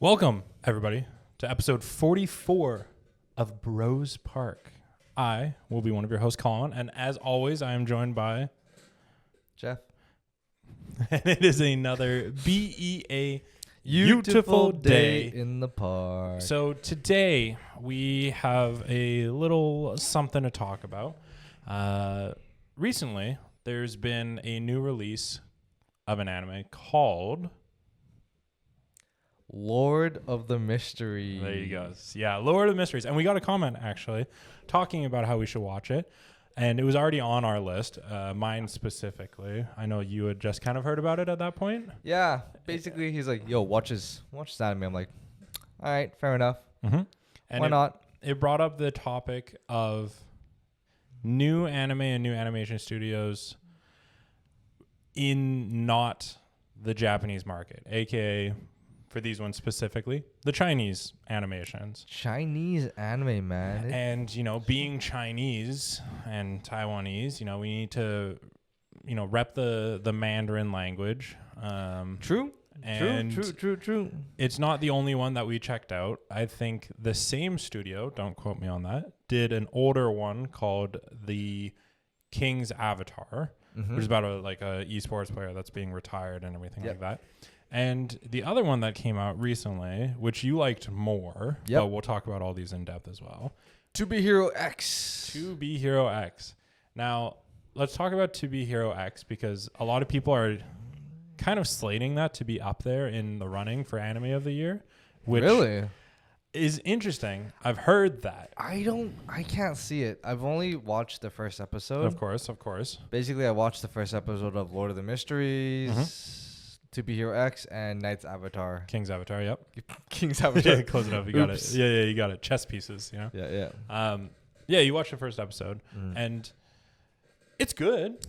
Welcome, everybody, to episode 44 of Bros Park. I will be one of your hosts, Colin, and as always, I am joined by Jeff. And it is another BEA Beautiful day in the park. So today we have a little something to talk about. Recently, there's been a new release of an anime called Lord of the Mysteries. There you go. Yeah, Lord of the Mysteries. And we got a comment, actually, talking about how we should watch it. And it was already on our list, mine specifically. I know you had just kind of heard about it at that point. Yeah. Basically, he's like, yo, watch this anime. I'm like, all right, fair enough. Mm-hmm. And why not? It brought up the topic of new anime and new animation studios in not the Japanese market, a.k.a., for these ones specifically, the Chinese animations. Chinese anime, man. And, you know, being Chinese and Taiwanese, you know, we need to, you know, rep the Mandarin language. True. True. It's not the only one that we checked out. I think the same studio, don't quote me on that, did an older one called The King's Avatar, which is about a esports player that's being retired and everything like that. And the other one that came out recently, which you liked more, but we'll talk about all these in depth as well. To Be Hero X. To Be Hero X. Now, let's talk about To Be Hero X because a lot of people are kind of slating that to be up there in the running for Anime of the Year. Which really? Is interesting. I've heard that. I can't see it. I've only watched the first episode. Of course. Basically, I watched the first episode of Lord of the Mysteries. To Be Hero X and Knight's Avatar. King's Avatar, yep. King's Avatar. Yeah, close enough. You got it. Yeah, you got it. Chess pieces, you know? Yeah. Yeah, you watched the first episode, and it's good.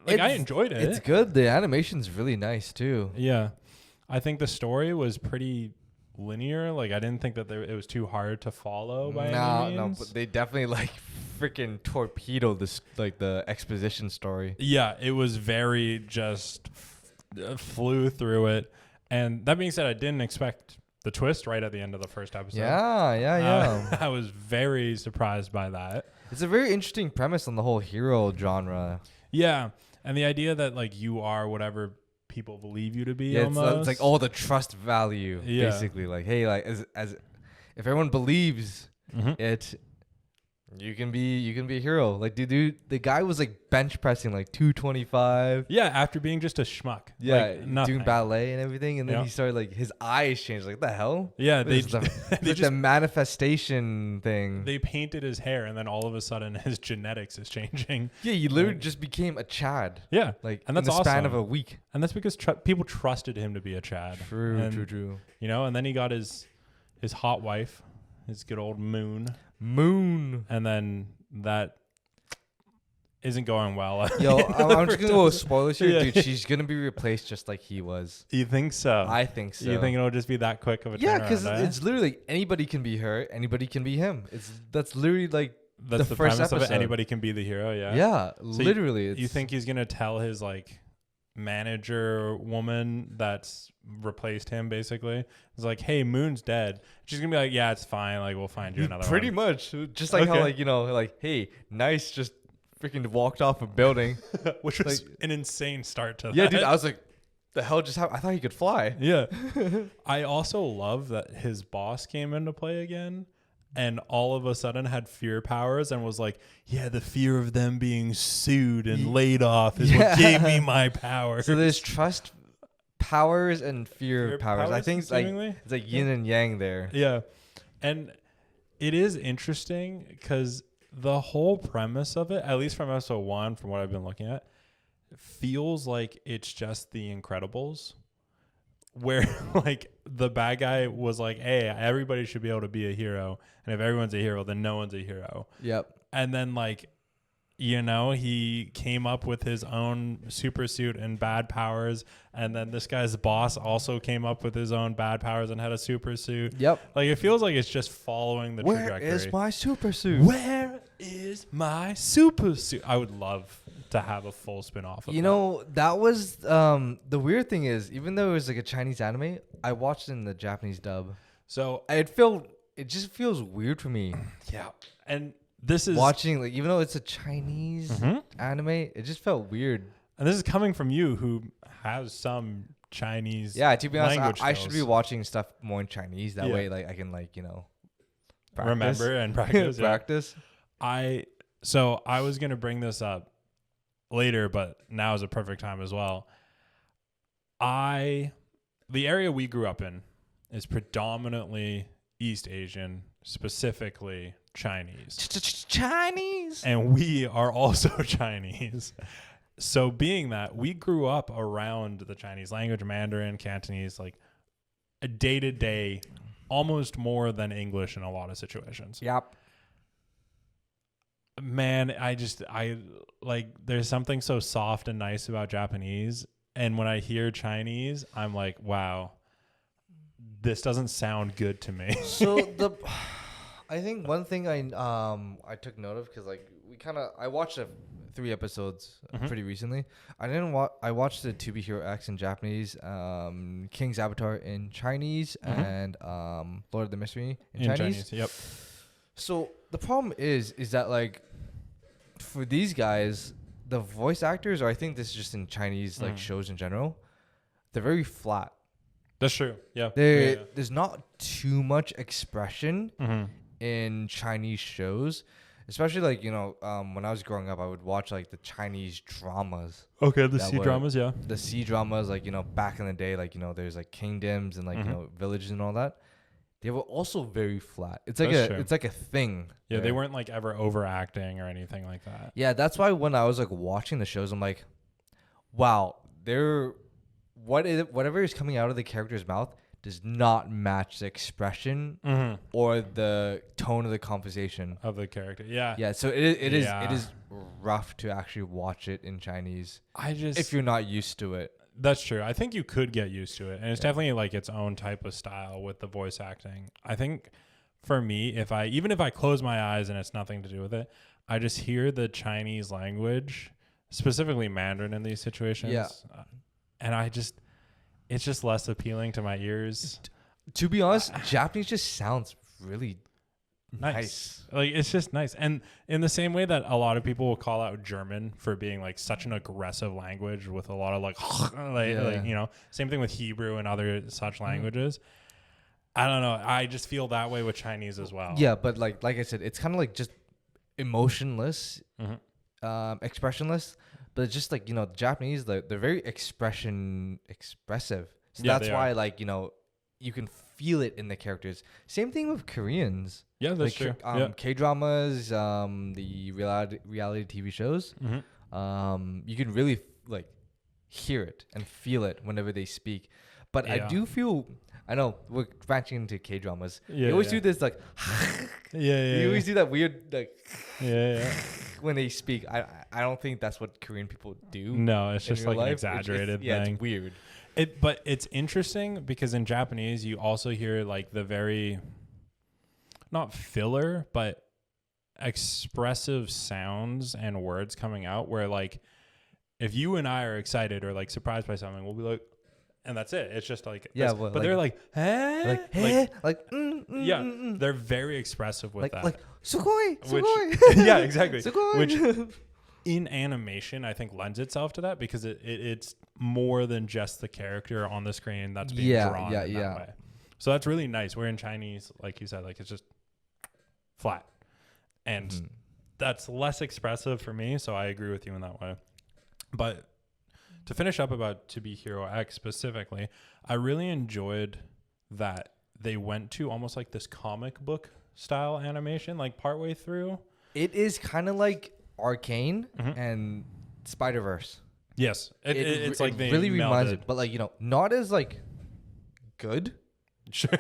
I enjoyed it. It's good. The animation's really nice, too. Yeah. I think the story was pretty linear. I didn't think that it was too hard to follow by any means. No, but they definitely, freaking torpedoed this, the exposition story. Yeah, it was very just... flew through it. And that being said, I didn't expect the twist right at the end of the first episode. Yeah. I was very surprised by that. It's a very interesting premise on the whole hero genre. Yeah. And the idea that you are whatever people believe you to be. Yeah, it's like all the trust value, basically. As if everyone believes it, you can be a hero. Dude, the guy was bench pressing 225. Yeah, after being just a schmuck. Yeah, doing ballet and everything, and then he started his eyes changed. What the hell? Yeah, they the manifestation thing. They painted his hair, and then all of a sudden his genetics is changing. Yeah, he literally just became a Chad. Yeah, and that's in the span of a week. And that's because people trusted him to be a Chad. True. You know, and then he got his hot wife, his good old Moon. And then that isn't going well. Yo, I'm just going to go with spoilers here. Dude, she's going to be replaced just like he was. You think so? I think so. You think it'll just be that quick of a turnaround? Yeah, because it's literally anybody can be her, anybody can be him. That's literally that's the first premise episode. of it. Anybody can be the hero, yeah? Yeah, so literally. You think he's going to tell his manager woman that's replaced him basically is hey, Moon's dead. She's gonna be yeah, it's fine, we'll find you another pretty one. Much just how hey, nice just freaking walked off a building. Which was an insane start to that. Dude, I was the hell just happened? I thought he could fly. Yeah. I also love that his boss came into play again and all of a sudden had fear powers and was the fear of them being sued and laid off is what gave me my power. So there's trust powers and fear powers. I think it's yin and yang there. Yeah. And it is interesting because the whole premise of it, at least from episode 1, from what I've been looking at, feels like it's just The Incredibles. Where the bad guy was hey, everybody should be able to be a hero, and if everyone's a hero, then no one's a hero. Yep. And then he came up with his own super suit and bad powers, and then this guy's boss also came up with his own bad powers and had a super suit. Yep. It feels like it's just following the trajectory. Where is my super suit? Where is my super suit? I would love to have a full spin-off of You know, that was the weird thing is, even though it was like a Chinese anime, I watched it in the Japanese dub. So It just feels weird for me. Yeah. And this is watching, like, even though it's a Chinese anime, it just felt weird. And this is coming from you who has some Chinese to be honest, language I should be skills. watching stuff more in Chinese. That way, like, I can, like, practice. Remember and practice. Practice. So I was going to bring this up later, but now is a perfect time as well. The area we grew up in is predominantly East Asian, specifically Chinese. Chinese. And we are also Chinese. So being that we grew up around the Chinese language, Mandarin, Cantonese, like a day-to-day, almost more than English in a lot of situations. Yep. Man, I like, there's something so soft and nice about Japanese. And when I hear Chinese, I'm like, wow, this doesn't sound good to me. So I think one thing I took note of, because like I watched 3 episodes pretty recently. I watched the To Be Hero X in Japanese, King's Avatar in Chinese, and Lord of the Mystery in Chinese. Yep. So the problem is that, like, for these guys, the voice actors, or I think this is just in Chinese like shows in general, they're very flat. That's true. Yeah. There's not too much expression in Chinese shows, especially like, when I was growing up, I would watch like the Chinese dramas. Okay, the C dramas, yeah. The C dramas, like, back in the day, like, there's like kingdoms and like, villages and all that. They were also very flat. It's like it's like a thing. Yeah, there. they weren't like ever overacting or anything like that. Yeah, that's why when I was like watching the shows, I'm like, wow, whatever is coming out of the character's mouth does not match the expression or the tone of the conversation of the character. Yeah. Yeah, so it is rough to actually watch it in Chinese. If you're not used to it. That's true. I think you could get used to it. And it's definitely like its own type of style with the voice acting. I think for me, even if I close my eyes and it's nothing to do with it, I just hear the Chinese language, specifically Mandarin in these situations. Yeah. And it's just less appealing to my ears. To be honest, Japanese just sounds really nice. Like, it's just nice. And in the same way that a lot of people will call out German for being like such an aggressive language with a lot of like same thing with Hebrew and other such languages. I don't know. I just feel that way with Chinese as well. Yeah, but like I said, it's kind of like just emotionless, expressionless. But it's just like, Japanese, they're very expressive. So that's why, like, you can feel it in the characters. Same thing with Koreans. Yeah, that's true. K-dramas, the reality TV shows. You can really like hear it and feel it whenever they speak. But I do feel, I know we're branching into K-dramas. You always do this like, you always do that weird like, when they speak. I don't think that's what Korean people do. No, it's just like an exaggerated thing. It's weird. But it's interesting because in Japanese you also hear like the very, not filler, but expressive sounds and words coming out where, like, if you and I are excited or like surprised by something, we'll be like, and that's it. It's just like, but like, they're like, hey, they're very expressive with that. Like, sugoi, sugoi. Yeah, exactly. Sugoi. Which in animation, I think lends itself to that because it's more than just the character on the screen that's being drawn in that way. So that's really nice. Where in Chinese, like you said, like it's just flat. And that's less expressive for me. So I agree with you in that way. But to finish up about To Be Hero X specifically, I really enjoyed that they went to almost like this comic book style animation, like partway through. It is kind of like Arcane and Spider-Verse. Yes. It's like they really reminds it, but like, not as like good. Sure.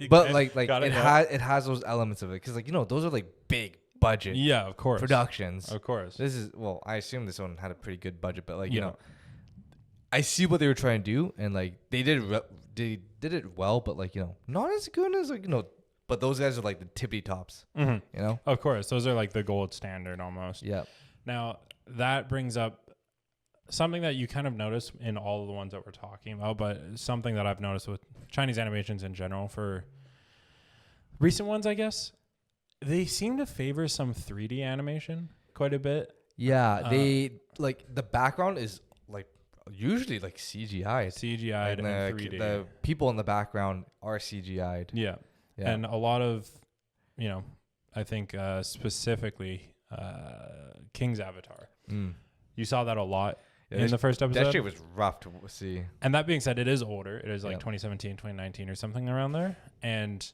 But like it has those elements of it. Cause like, those are like big budget. Yeah, of course. Productions. Of course. This is, well, I assume this one had a pretty good budget, but like, I see what they were trying to do, and like they did it well, but like, not as good as like, but those guys are like the tippy tops, Of course. Those are like the gold standard almost. Yeah. Now, that brings up something that you kind of notice in all of the ones that we're talking about, but something that I've noticed with Chinese animations in general for recent ones, I guess, they seem to favor some 3D animation quite a bit. Yeah, they like the background is like usually like CGI. CGI'd and 3D. The people in the background are CGI'd. Yeah. And a lot of, you know, I think specifically King's Avatar. You saw that a lot in the first episode. That shit was rough to see. And that being said, it is older. It is like 2017, 2019 or something around there. And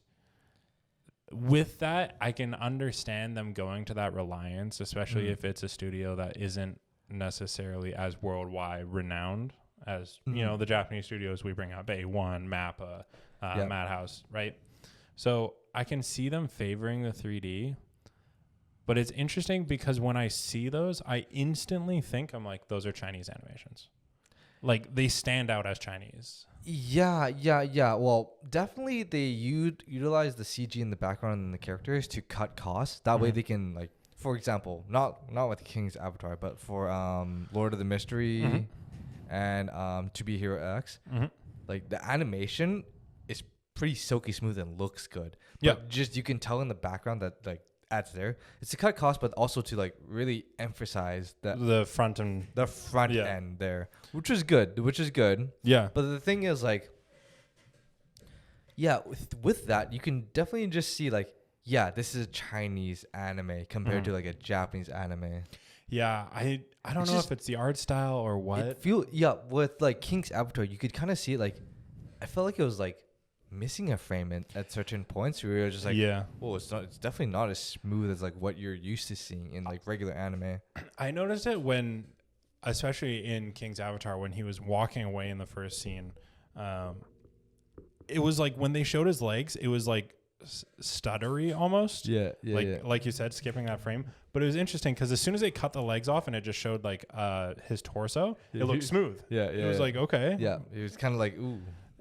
with that, I can understand them going to that reliance, especially if it's a studio that isn't necessarily as worldwide renowned as, you know, the Japanese studios we bring up, A1, Mappa, Madhouse, right? So I can see them favoring the 3D, but it's interesting because when I see those, I instantly think, I'm like, those are Chinese animations. Like, they stand out as Chinese. Yeah. Well, definitely they utilize the CG in the background and the characters to cut costs. That way they can, like, for example, not with King's Avatar, but for Lord of the Mystery and To Be Hero X, like the animation is pretty silky smooth and looks good. But just you can tell in the background that like adds there. It's to cut costs, but also to like really emphasize the front end there, which is good. Yeah. But the thing is, like, yeah, with that, you can definitely just see like, yeah, this is a Chinese anime compared to like a Japanese anime. Yeah, I don't know if it's the art style or what. With like King's Avatar, you could kind of see it like, I felt like it was like missing a frame at certain points where you're just like, well, it's definitely not as smooth as like what you're used to seeing in like regular anime. I noticed it when, especially in King's Avatar, when he was walking away in the first scene. It was like when they showed his legs, it was like stuttery almost. Like you said, skipping that frame. But it was interesting because as soon as they cut the legs off and it just showed like his torso, it looked smooth. It was like, okay. Yeah, it was kind of like, ooh.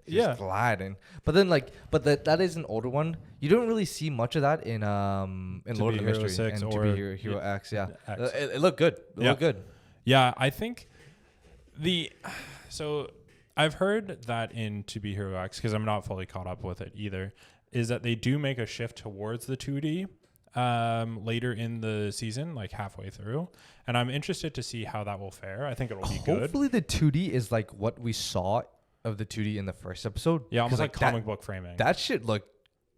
Gliding. But then that is an older one. You don't really see much of that in Lord of the Mystery 6 and To Be Hero X. Yeah, X. It looked good. It looked good. Yeah, I think so I've heard that in To Be Hero X, because I'm not fully caught up with it either, is that they do make a shift towards the 2D later in the season, like halfway through. And I'm interested to see how that will fare. I think it'll be good. Hopefully the 2D is like what we saw of the 2D in the first episode. Yeah, almost like comic book framing. That shit looked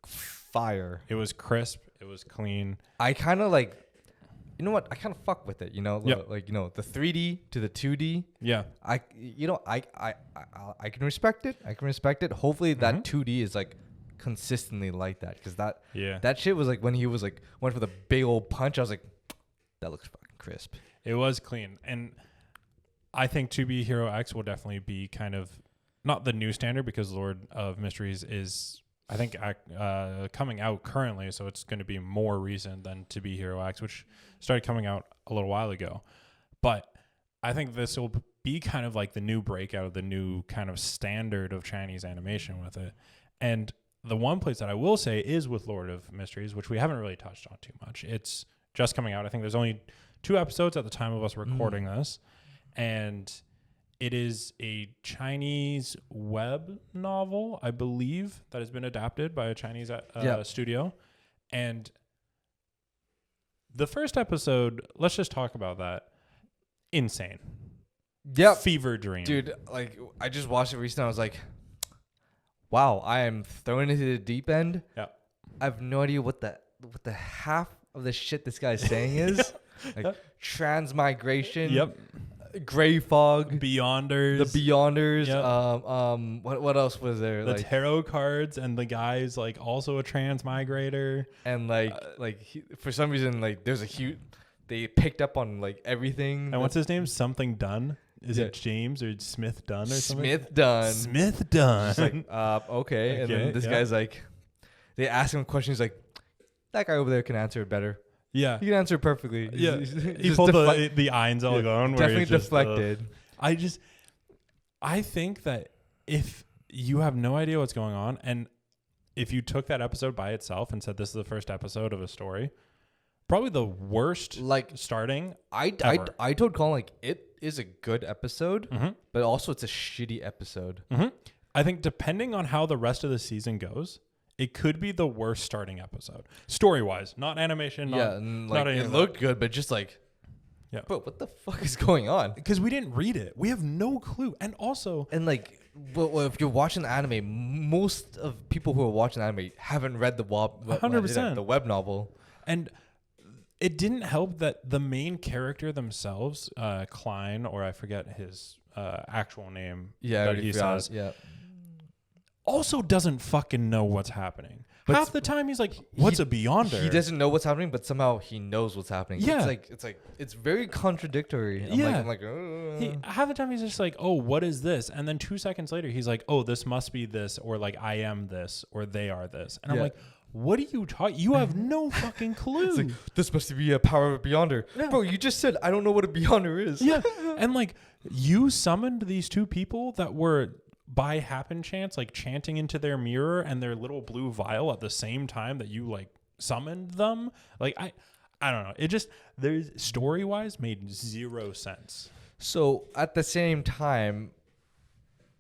fire. It was crisp. It was clean. I kind of like, you know what? I kind of fuck with it, you know? Like, you know, the 3D to the 2D. Yeah. I can respect it. I can respect it. Hopefully that 2D is like consistently like that, because that shit was like when he was like went for the big old punch, I was like, that looks fucking crisp. It was clean. And I think To Be Hero X will definitely be kind of not the new standard, because Lord of Mysteries is, I think, coming out currently, so it's going to be more recent than To Be Hero X, which started coming out a little while ago. But I think this will be kind of like the new breakout, the new kind of standard of Chinese animation with it. And the one place that I will say is with Lord of Mysteries, which we haven't really touched on too much. It's just coming out. I think there's only 2 episodes at the time of us recording this. And it is a Chinese web novel, I believe, that has been adapted by a Chinese studio. And the first episode, let's just talk about that. Insane. Yep. Fever dream. Dude, like, I just watched it recently. I was like, wow, I am thrown into the deep end. Yeah. I have no idea what the half of the shit this guy's saying is. Like, transmigration. Yep. Gray fog, Beyonders, the Beyonders. Yep. What else was there? The tarot cards, and the guy's like also a transmigrator. And for some reason, like there's a huge. They picked up on like everything. And what's his name? Something Dunn. Is it James or Smith Dunn or something? Smith Dunn. Smith Dunn. Like, okay. And then this guy's like, they ask him questions like, that guy over there can answer it better. Yeah. He can answer it perfectly. Yeah. He pulled the Eins all going. Definitely deflected. I think that if you have no idea what's going on, and if you took that episode by itself and said this is the first episode of a story, probably the worst starting I told Colin like it is a good episode, but also it's a shitty episode. I think depending on how the rest of the season goes, it could be the worst starting episode story wise, not animation. Not it looked good, but just like, but what the fuck is going on? Because we didn't read it, we have no clue, and also like. Well, if you're watching the anime, most of people who are watching anime haven't read the 100% the web novel, and it didn't help that the main character themselves, Klein, or I forget his actual name. That he says. Also doesn't fucking know what's happening. But half the time he's like, "What's a Beyonder?" He doesn't know what's happening, but somehow he knows what's happening. Yeah, it's very contradictory. I'm like, half the time he's just like, "Oh, what is this?" And then 2 seconds later, he's like, "Oh, this must be this," or like, "I am this," or "They are this," and I'm like, "What are you talking? You have no fucking clue." It's like, this must be a power of a Beyonder, bro. You just said I don't know what a Beyonder is. Yeah, and like you summoned these two people that were, by happen chance, like chanting into their mirror and their little blue vial at the same time that you like summoned them. Like I don't know. It just, there's story wise made zero sense. So at the same time,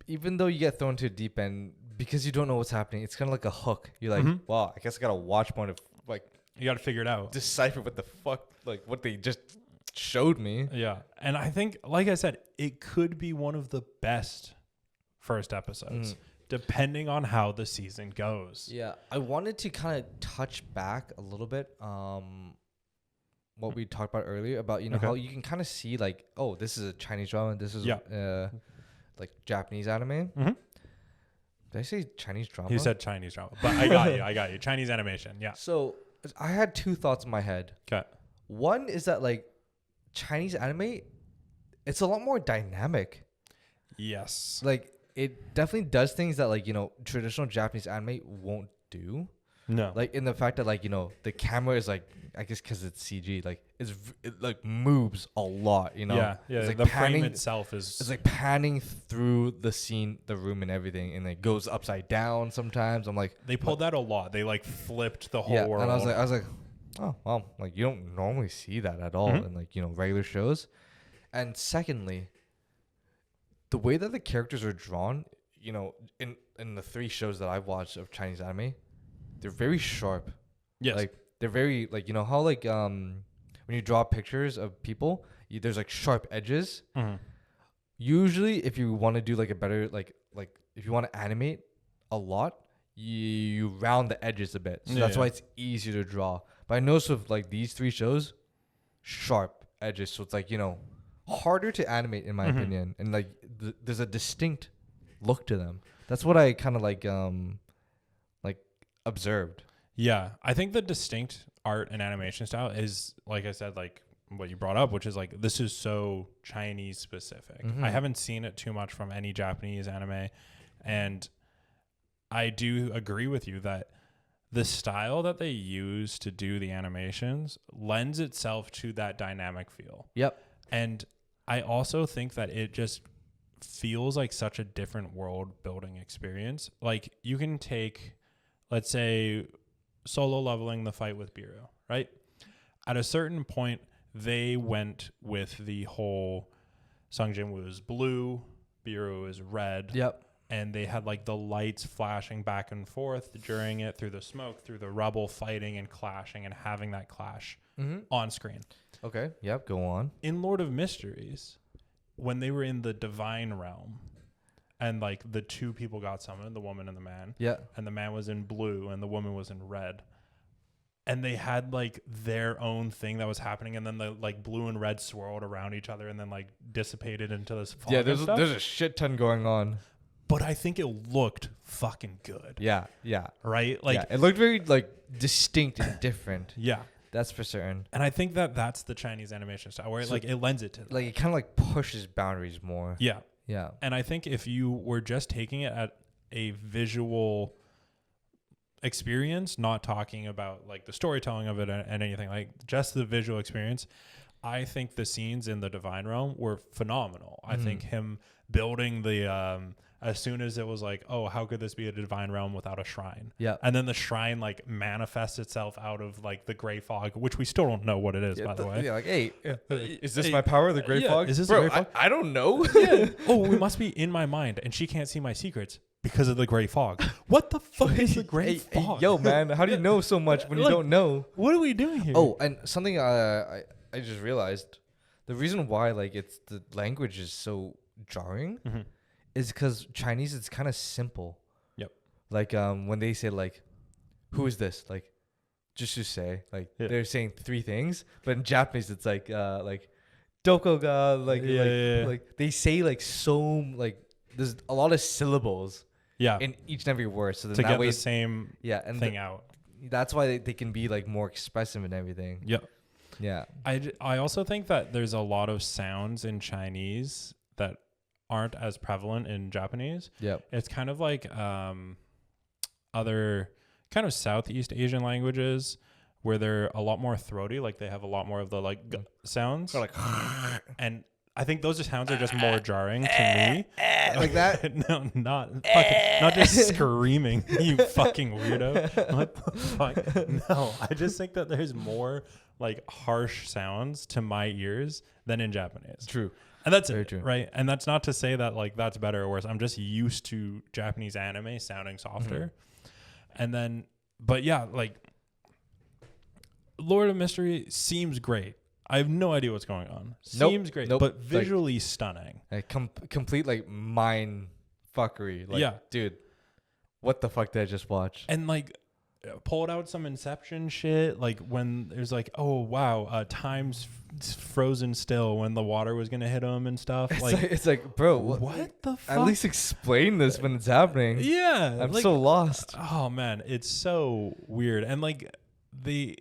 even though you get thrown to a deep end because you don't know what's happening, it's kind of like a hook. You're like, wow, I guess I gotta watch more to like. You gotta figure it out. Decipher what the fuck, like what they just showed me. Yeah, and I think, like I said, it could be one of the best first episodes, depending on how the season goes. Yeah, I wanted to kind of touch back a little bit what we talked about earlier about, how you can kind of see like, oh, this is a Chinese drama, this is like Japanese anime. Did I say Chinese drama? You said Chinese drama, but I got you. Chinese animation, yeah. So I had two thoughts in my head. Okay. One is that like Chinese anime, it's a lot more dynamic. Yes. Like, it definitely does things that like traditional Japanese anime won't do. No, like in the fact that like the camera is like, I guess because it's CG, like it like moves a lot. Yeah. It's like the frame itself is. It's like panning through the scene, the room, and everything, and it goes upside down sometimes. I'm like, they pulled that a lot. They like flipped the whole world. And I was like, oh well, like you don't normally see that at all in like regular shows. And secondly, the way that the characters are drawn, in the 3 shows that I've watched of Chinese anime, they're very sharp. Yes. Like they're very like how like when you draw pictures of people, there's like sharp edges. Usually, if you want to do like a better like if you want to animate a lot, you round the edges a bit. So that's why it's easier to draw. But I noticed with like these 3 shows, sharp edges. So it's like harder to animate in my opinion, and like there's a distinct look to them. That's what I kind of like observed. Yeah, I think the distinct art and animation style is, like I said, like what you brought up, which is like this is so Chinese specific. I haven't seen it too much from any Japanese anime, and I do agree with you that the style that they use to do the animations lends itself to that dynamic feel. Yep. And I also think that it just feels like such a different world building experience. Like you can take, let's say, Solo Leveling, the fight with Biro, right? At a certain point, they went with the whole Sung Jin-woo is blue, Biro is red. Yep. And they had like the lights flashing back and forth during it, through the smoke, through the rubble, fighting and clashing and having that clash on screen. Okay. Yep. Go on. In Lord of Mysteries, when they were in the divine realm and like the 2 people got summoned, the woman and the man. Yeah. And the man was in blue and the woman was in red. And they had like their own thing that was happening, and then the like blue and red swirled around each other and then like dissipated into this fog. Yeah, there's a shit ton going on. But I think it looked fucking good. Yeah, yeah. Right? Like it looked very like distinct and different. Yeah. That's for certain. And I think that that's the Chinese animation style where it lends it to that. Like it kind of like pushes boundaries more. Yeah. Yeah. And I think if you were just taking it at a visual experience, not talking about like the storytelling of it and anything, like just the visual experience, I think the scenes in the Divine Realm were phenomenal. I think him building the as soon as it was like, oh, how could this be a divine realm without a shrine? Yeah. And then the shrine like manifests itself out of like the gray fog, which we still don't know what it is, by the way. Yeah, like, hey, is this Hey, my power, the gray fog? Is this Bro, a gray fog? I don't know. Yeah. Oh, we must be in my mind, and she can't see my secrets because of the gray fog. What the fuck is the gray fog? Yo, man, how do you know so much when you don't know? What are we doing here? Oh, and something I just realized, the reason why like it's the language is so jarring is because Chinese, it's kind of simple. Yep. Like when they say like, who is this? Like, just to say like they're saying 3 things, but in Japanese it's like doko ga like they say like so like there's a lot of syllables in each and every word, so then to that get way the same and thing out. That's why they can be like more expressive and everything. Yep. Yeah. I also think that there's a lot of sounds in Chinese that aren't as prevalent in Japanese. Yep. It's kind of like other kind of Southeast Asian languages where they're a lot more throaty, like they have a lot more of the like sounds. Or like and I think those sounds are just more jarring to me. Like that? No, not just screaming, you fucking weirdo. What the fuck? No, I just think that there's more like harsh sounds to my ears than in Japanese. True. And that's very it, true. Right? And that's not to say that like that's better or worse. I'm just used to Japanese anime sounding softer. And then, but yeah, like Lord of Mystery seems great. I have no idea what's going on. Seems great, but visually stunning. Like complete like mind fuckery. Like, dude, what the fuck did I just watch? And like pulled out some Inception shit. Like when there's like, oh wow, time's frozen still when the water was gonna hit him and stuff. It's like, bro, what the fuck? At least explain this when it's happening. Yeah, I'm so lost. Oh man, it's so weird. And like they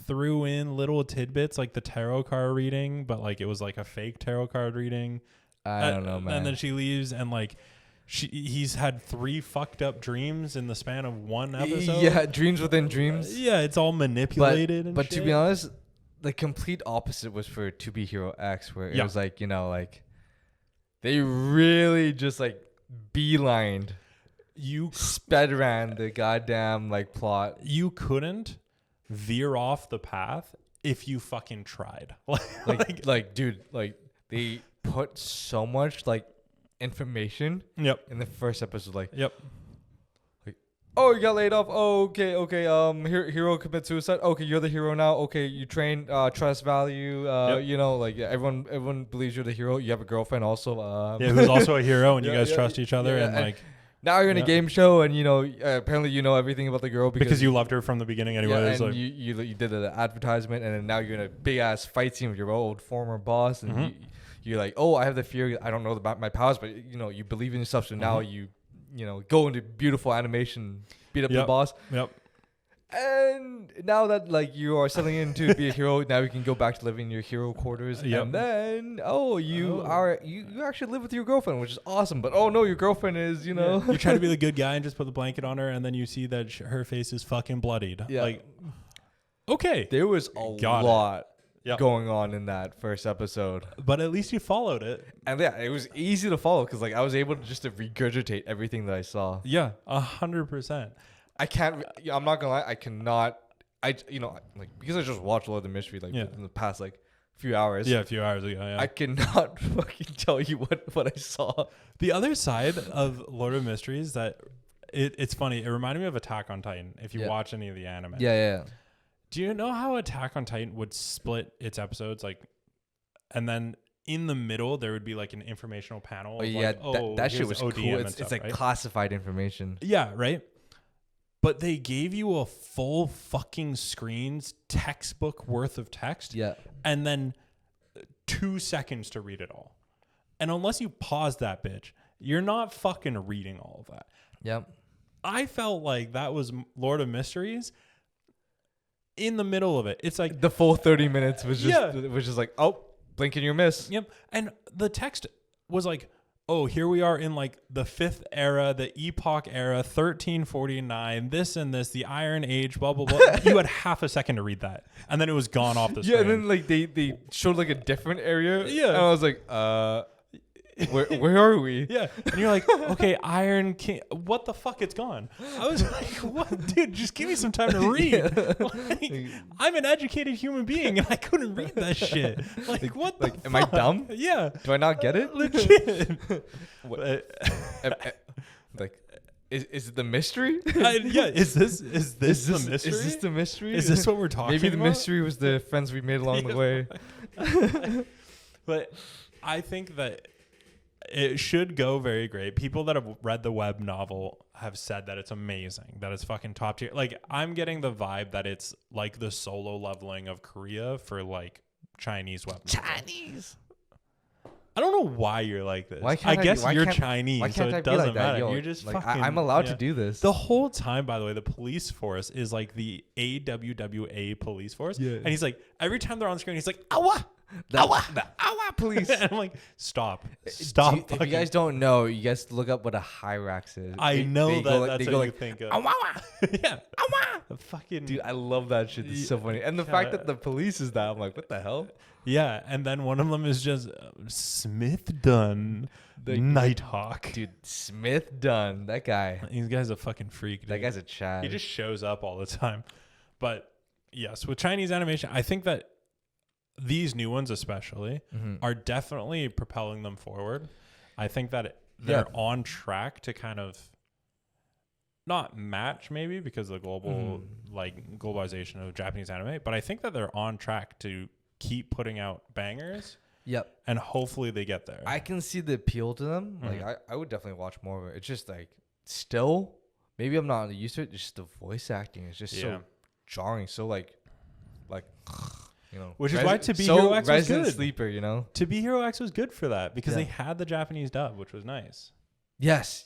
threw in little tidbits like the tarot card reading, but like it was like a fake tarot card reading. I don't know, man. And then she leaves and like he's had 3 fucked up dreams in the span of 1 episode. Yeah, dreams within dreams. Yeah, it's all manipulated. But to be honest, the complete opposite was for To Be Hero X, where it was like, you know, like they really just like beelined, sped around the goddamn like plot. You couldn't veer off the path if you fucking tried. like dude, like they put so much like information in the first episode. Like oh, you got laid off. Oh, okay. Hero commit suicide. Okay, you're the hero now. Okay, you train, trust value. You know, like everyone believes you're the hero. You have a girlfriend also. Who's also a hero, and you guys trust each other, and like. Now you're in a game show, and you know apparently you know everything about the girl because you loved her from the beginning anyway. Yeah, and like you did an advertisement, and then now you're in a big ass fight scene with your old former boss, and you're like, oh, I have the fear. I don't know about my powers, but you know you believe in yourself. So now you know go into beautiful animation, beat up the boss. Yep. And now that like you are settling in to be a hero, now you can go back to living in your hero quarters. And then you actually live with your girlfriend, which is awesome. But oh no, your girlfriend is you know you try to be the good guy and just put the blanket on her, and then you see that her face is fucking bloodied. Yeah. Like okay, there was a lot going on in that first episode, but at least you followed it. And yeah, it was easy to follow because like I was able to just to regurgitate everything that I saw. Yeah, 100%. I can't. I'm not gonna lie. I cannot. You know, like because I just watched Lord of the Mystery like in the past like few hours. Yeah, a few hours ago. Yeah. I cannot fucking tell you what I saw. The other side of Lord of Mysteries that it's funny. It reminded me of Attack on Titan. If you watch any of the anime. Yeah. Do you know how Attack on Titan would split its episodes like, and then in the middle there would be like an informational panel. That shit was ODM cool. It's like right? classified information. Yeah, right. But they gave you a full fucking screen's textbook worth of text. Yeah. And then 2 seconds to read it all. And unless you pause that bitch, you're not fucking reading all of that. Yep. I felt like that was Lord of Mysteries in the middle of it. It's like the full 30 minutes was just like, oh, blink and you miss. Yep. And the text was like, oh, here we are in like the 5th era, the Epoch era, 1349, this and this, the Iron Age, blah, blah, blah. You had half a second to read that. And then it was gone off the screen. Yeah, and then like they showed like a different area. Yeah. And I was like, Where are we? Yeah. And you're like, okay, Iron King. What the fuck? It's gone. I was like, what? Dude, just give me some time to read. Like, I'm an educated human being and I couldn't read that shit. Like, what the fuck? Am I dumb? Yeah. Do I not get it? Legit. Like, is it the mystery? Yeah. Is this the mystery? Is this the mystery? Is this what we're talking about? Maybe the mystery was the friends we made along the way. But I think that it should go very great. People that have read the web novel have said that it's amazing, that it's fucking top tier. Like, I'm getting the vibe that it's like the Solo leveling of Korea for like Chinese web novel. Chinese. I don't know why you're like this. Why can't I guess why you're can't- Chinese, why so can't I it be like doesn't that? matter. Yo, You're just like, fucking. I'm allowed yeah. to do this. The whole time, by the way, the police force is like the AWWA police force. Yeah. And he's like, every time they're on screen, he's like, awa! The Awa police. And I'm like, stop. If fucking- you guys don't know, you guys look up what a Hyrax is. I know they that go like- that's they what go you like, think of. Awa! Yeah. Awa! Fucking. Dude, I love that shit. It's so funny. And the fact that the police is that, I'm like, what the hell? Yeah. And then one of them is just Smith Dunn, Nighthawk. Dude, Smith Dunn, that guy. This guy's a fucking freak. Dude. That guy's a Chad. He just shows up all the time. But yes, with Chinese animation, I think that these new ones especially are definitely propelling them forward. I think that they're on track to kind of not match maybe because of the global like globalization of Japanese anime, but I think that they're on track to keep putting out bangers. Yep. And hopefully they get there. I can see the appeal to them. Like I would definitely watch more of it. It's just like still, maybe I'm not used to it. Just the voice acting is just so jarring. So like you know, which is why To Be Hero X was good. Sleeper, you know. To Be Hero X was good for that because they had the Japanese dub, which was nice. Yes.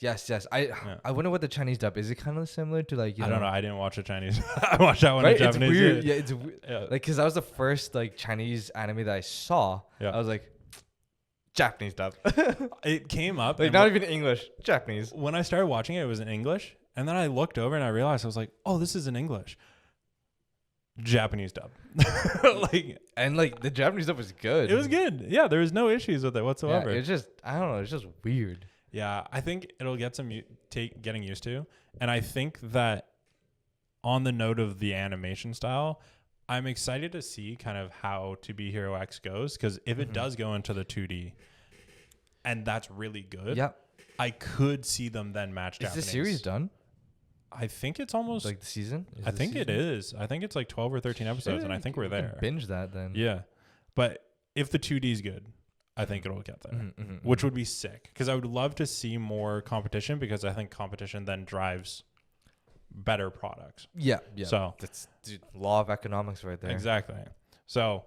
I wonder what the Chinese dub is. It kind of similar to like I don't know. I didn't watch the Chinese. I watched that one in Japanese. It's weird. Yeah, it's weird. Like because that was the first like Chinese anime that I saw. Yeah. I was like, Japanese dub. It came up like not even English, Japanese. When I started watching it, it was in English, and then I looked over and I realized I was like, oh, this is in English. Japanese dub. Like the Japanese dub was good. It was good. Yeah, there was no issues with it whatsoever. Yeah, it's just I don't know. It's just weird. Yeah, I think it'll get some getting used to, and I think that on the note of the animation style, I'm excited to see kind of how To Be Hero X goes because if it does go into the 2D, and that's really good, I could see them then match Japanese. Is the series done? I think it's almost like the season. I think it is. I think it's like 12 or 13 episodes, and I think we're there. Binge that then. Yeah, but if the 2D is good, I think it'll get there, which would be sick because I would love to see more competition because I think competition then drives better products. Yeah. So that's law of economics right there. Exactly. So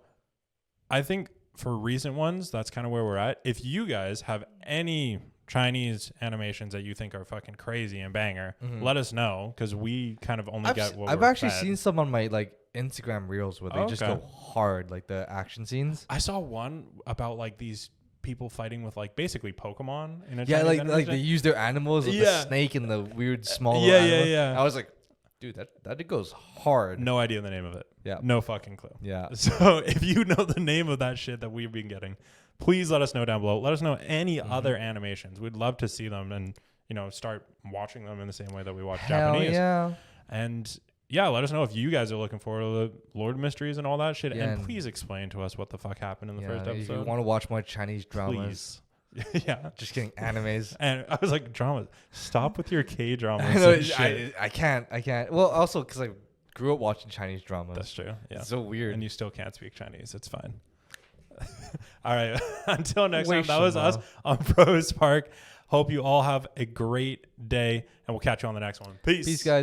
I think for recent ones, that's kind of where we're at. If you guys have any Chinese animations that you think are fucking crazy and banger, let us know because we kind of only get what I've we're actually fed. seen some on my like Instagram reels where they just go hard, like the action scenes. I saw one about like these people fighting with like basically Pokemon in a yeah, Chinese like animation. they use their animals with the snake and the weird small yeah. I was like, dude, that goes hard. No idea the name of it. Yeah. No fucking clue. Yeah. So if you know the name of that shit that we've been getting, please let us know down below. Let us know any other animations. We'd love to see them and, you know, start watching them in the same way that we watch Japanese. Yeah. And yeah, let us know if you guys are looking forward to the Lord Mysteries and all that shit. Yeah, and please explain to us what the fuck happened in the first episode. If you want to watch more Chinese dramas. Please. Yeah. Just kidding. Animes. And I was like, dramas. Stop with your K dramas. I can't. Well, also because I grew up watching Chinese dramas. That's true. Yeah. It's so weird. And you still can't speak Chinese. It's fine. All right. Until next time, that was us on Bros Park. Hope you all have a great day, and we'll catch you on the next one. Peace. Peace, guys.